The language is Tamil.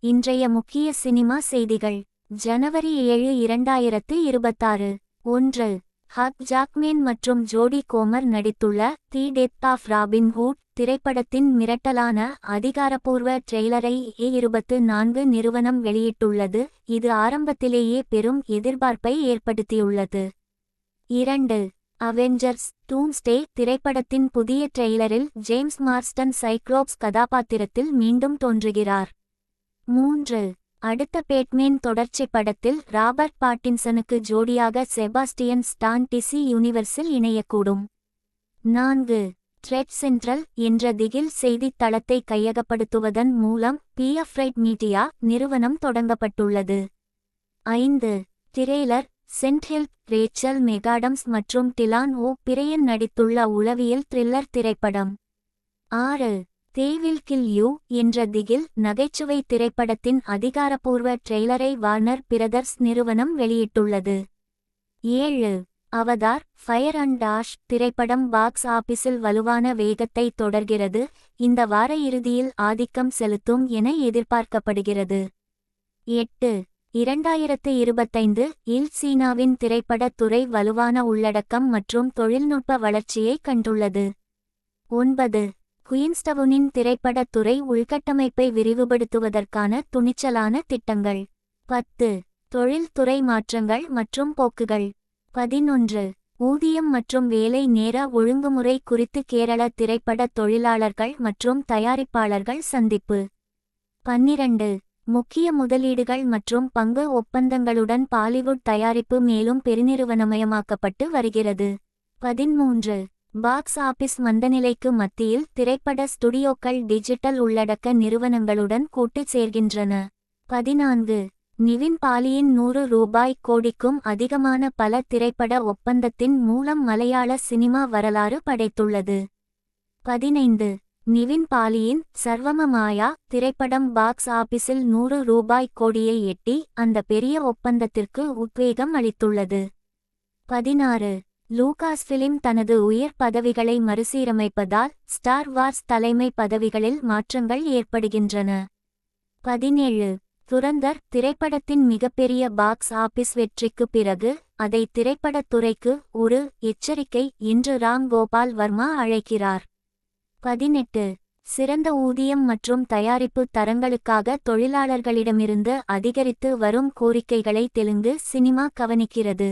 இன்றைய முக்கிய சினிமா செய்திகள். ஜனவரி 7, 2026. 1. ஹக் ஜாக்மேன் மற்றும் ஜோடி கோமர் நடித்துள்ள the death of Robin Hood திரைப்படத்தின் மிரட்டலான அதிகாரப்பூர்வ ட்ரெய்லரை A24 நிறுவனம் வெளியிட்டுள்ளது. இது ஆரம்பத்திலேயே பெரும் எதிர்பார்ப்பை ஏற்படுத்தியுள்ளது. 2. அவெஞ்சர்ஸ் டூம்ஸ்டே திரைப்படத்தின் புதிய ட்ரெய்லரில் ஜேம்ஸ் மார்ஸ்டன் சைக்ளோப்ஸ் கதாபாத்திரத்தில் மீண்டும் தோன்றுகிறார். 3. அடுத்த பேட்மேன் தொடர்ச்சி படத்தில் ராபர்ட் பாட்டின்சனுக்கு ஜோடியாக செபாஸ்டியன் ஸ்டான் டிசி யூனிவர்ஸில் இணையக்கூடும். 4. த்ரெட் சென்ட்ரல் என்ற திகில் செய்தித் தளத்தை கையகப்படுத்துவதன் மூலம் பிஎஃப்ரைட் மீடியா நிறுவனம் தொடங்கப்பட்டுள்ளது. 5. திரெய்லர் சென்ட்-ஹில் ரேச்சல் மெகாடம்ஸ் மற்றும் டிலான் ஓ பிரையன் நடித்துள்ள உளவியல் த்ரில்லர் திரைப்படம். 6. தே வில் கில் யூ என்ற திகில் நகைச்சுவை திரைப்படத்தின் அதிகாரப்பூர்வ ட்ரெய்லரை வார்னர் பிரதர்ஸ் நிறுவனம் வெளியிட்டுள்ளது. 7. அவதார் ஃபயர் அண்ட் ஆஷ் திரைப்படம் பாக்ஸ் ஆபிஸில் வலுவான வேகத்தை தொடர்கிறது. இந்த வார இறுதியில் ஆதிக்கம் செலுத்தும் என எதிர்பார்க்கப்படுகிறது. 8. 2025 இல் சீனாவின் திரைப்படத் துறை வலுவான உள்ளடக்கம் மற்றும் தொழில்நுட்ப வளர்ச்சியை கண்டுள்ளது. 9. குயின்ஸ்டவுனின் திரைப்படத் துறை உள்கட்டமைப்பை விரிவுபடுத்துவதற்கான துணிச்சலான திட்டங்கள். 10. தொழில்துறை மாற்றங்கள் மற்றும் போக்குகள். 11. ஊதியம் மற்றும் வேலை நேர ஒழுங்குமுறை குறித்து கேரள திரைப்பட தொழிலாளர்கள் மற்றும் தயாரிப்பாளர்கள் சந்திப்பு. 12. முக்கிய முதலீடுகள் மற்றும் பங்கு ஒப்பந்தங்களுடன் பாலிவுட் தயாரிப்பு மேலும் பெருநிறுவனமயமாக்கப்பட்டு வருகிறது. 13. பாக்ஸ் ஆபிஸ் மந்தநிலைக்கு மத்தியில் திரைப்பட ஸ்டுடியோக்கள் டிஜிட்டல் உள்ளடக்க நிறுவனங்களுடன் கூட்டு சேர்கின்றன. 14. நிவின் பாலியின் ₹100 கோடிக்கும் அதிகமான பல திரைப்பட ஒப்பந்தத்தின் மூலம் மலையாள சினிமா வரலாறு படைத்துள்ளது. 15. நிவின் பாலியின் சர்வம மாயா திரைப்படம் பாக்ஸ் ஆபிஸில் ₹100 கோடியை எட்டி அந்த பெரிய ஒப்பந்தத்திற்கு உத்வேகம் அளித்துள்ளது. 16. லூகாஸ் பிலிம் தனது உயர் பதவிகளை மறுசீரமைப்பதால் ஸ்டார் வார்ஸ் தலைமை பதவிகளில் மாற்றங்கள் ஏற்படுகின்றன. 17. துரந்தர் திரைப்படத்தின் மிகப்பெரிய பாக்ஸ் ஆபிஸ் வெற்றிக்கு பிறகு அதை திரைப்படத் துறைக்கு ஒரு எச்சரிக்கை என்று ராம் கோபால் வர்மா அழைக்கிறார். 18. சிறந்த ஊதியம் மற்றும் தயாரிப்பு தரங்களுக்காக தொழிலாளர்களிடமிருந்து அதிகரித்து வரும் கோரிக்கைகளை தெலுங்கு சினிமா கவனிக்கிறது.